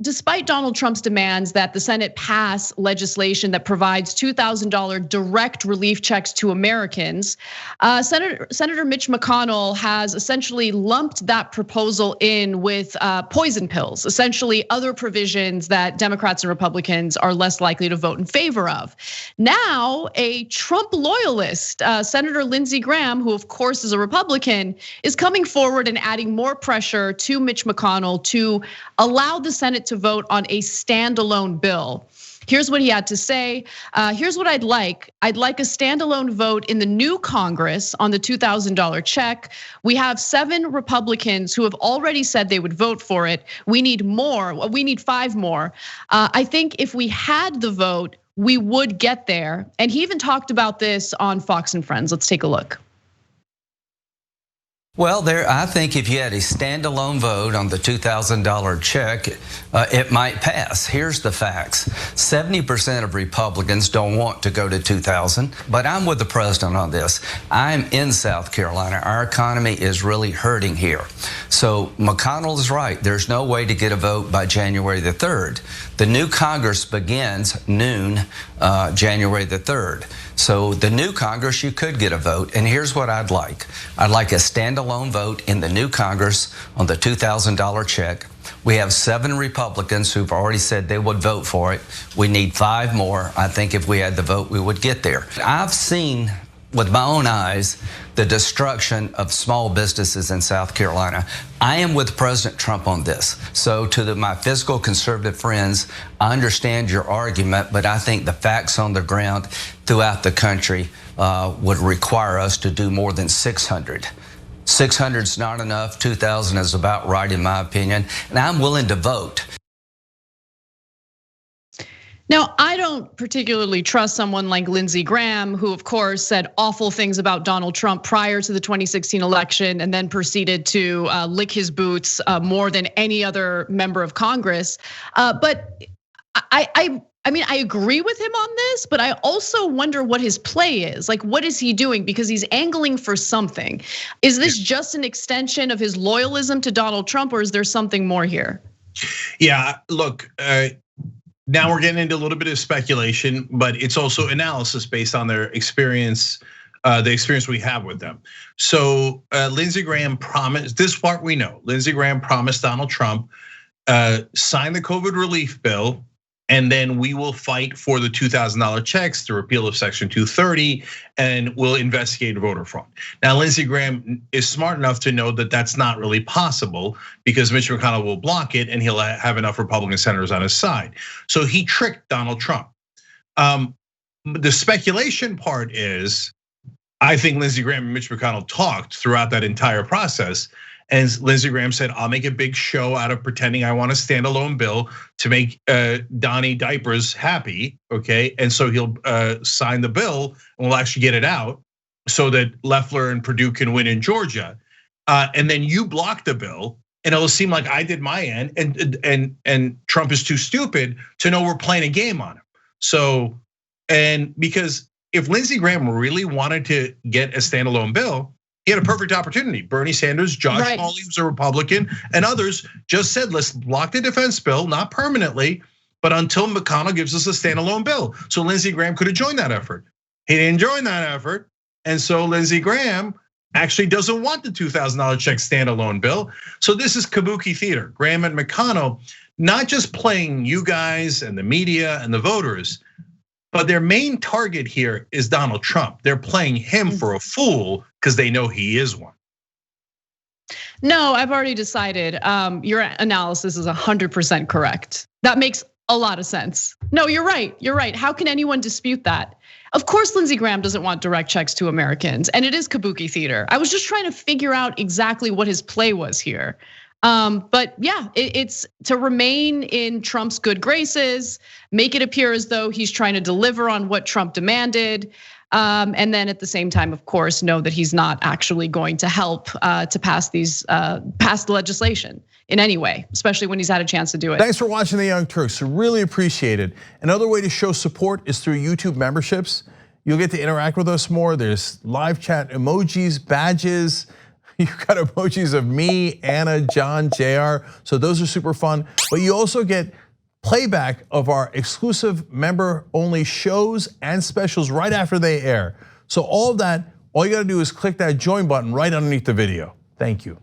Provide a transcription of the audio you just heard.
despite Donald Trump's demands that the Senate pass legislation that provides $2,000 direct relief checks to Americans, Senator Mitch McConnell has essentially lumped that proposal in with poison pills, essentially other provisions that Democrats and Republicans are less likely to vote in favor of. Now, a Trump loyalist, Senator Lindsey Graham, who of course is a Republican, is coming forward and adding more pressure to Mitch McConnell to allow the Senate to vote on a standalone bill. Here's what he had to say. Here's what I'd like. I'd like a standalone vote in the new Congress on the $2,000 check. We have 7 Republicans who have already said they would vote for it. We need more. We need 5 more. I think if we had the vote, we would get there. And he even talked about this on Fox and Friends. Let's take a look. Well, I think if you had a standalone vote on the $2,000 check, it might pass. Here's the facts. 70% of Republicans don't want to go to 2,000, but I'm with the president on this. I'm in South Carolina. Our economy is really hurting here. So McConnell is right. There's no way to get a vote by January the 3rd. The new Congress begins noon, January the 3rd. So the new Congress, you could get a vote. And here's what I'd like. I'd like a standalone vote in the new Congress on the $2,000 check. We have 7 Republicans who've already said they would vote for it. We need 5 more. I think if we had the vote, we would get there. I've seen with my own eyes the destruction of small businesses in South Carolina. I am with President Trump on this. So to my fiscal conservative friends, I understand your argument, but I think the facts on the ground throughout the country would require us to do more than 600. 600 is not enough. 2,000 is about right, in my opinion, and I'm willing to vote. Now, I don't particularly trust someone like Lindsey Graham, who of course said awful things about Donald Trump prior to the 2016 election and then proceeded to lick his boots more than any other member of Congress. But I mean, I agree with him on this, but I also wonder what his play is. Like, what is he doing? Because he's angling for something. Is this just an extension of his loyalism to Donald Trump, or is there something more here? Yeah, look, now we're getting into a little bit of speculation, but it's also analysis based on their experience, the experience we have with them. So Lindsey Graham promised, this part we know, Lindsey Graham promised Donald Trump, sign the COVID relief bill, and then we will fight for the $2,000 checks, the repeal of Section 230, and we'll investigate voter fraud. Now, Lindsey Graham is smart enough to know that that's not really possible because Mitch McConnell will block it and he'll have enough Republican senators on his side. So he tricked Donald Trump. The speculation part is, I think Lindsey Graham and Mitch McConnell talked throughout that entire process. And Lindsey Graham said, I'll make a big show out of pretending I want a standalone bill to make Donnie Diapers happy, okay? And so he'll sign the bill and we'll actually get it out so that Loeffler and Perdue can win in Georgia. And then you block the bill and it'll seem like I did my end and Trump is too stupid to know we're playing a game on him. So, and because if Lindsey Graham really wanted to get a standalone bill, he had a perfect opportunity. Bernie Sanders, Josh Hawley, who's a Republican, and others just said, let's block the defense bill, not permanently, but until McConnell gives us a standalone bill. So Lindsey Graham could have joined that effort. He didn't join that effort. And so Lindsey Graham actually doesn't want the $2,000 check standalone bill. So this is kabuki theater. Graham and McConnell, not just playing you guys and the media and the voters, but their main target here is Donald Trump. They're playing him for a fool because they know he is one. No, I've already decided. Your analysis is 100% correct. That makes a lot of sense. No, you're right. You're right. How can anyone dispute that? Of course, Lindsey Graham doesn't want direct checks to Americans, and it is kabuki theater. I was just trying to figure out exactly what his play was here. But yeah, it's to remain in Trump's good graces, make it appear as though he's trying to deliver on what Trump demanded. And then at the same time, of course, know that he's not actually going to help to pass the legislation in any way, especially when he's had a chance to do it. Thanks for watching The Young Turks, really appreciate it. Another way to show support is through YouTube memberships. You'll get to interact with us more. There's live chat emojis, badges. You got emojis of me, Anna, John, JR. So those are super fun. But you also get playback of our exclusive member-only shows and specials right after they air. So all of that, all you gotta do is click that join button right underneath the video. Thank you.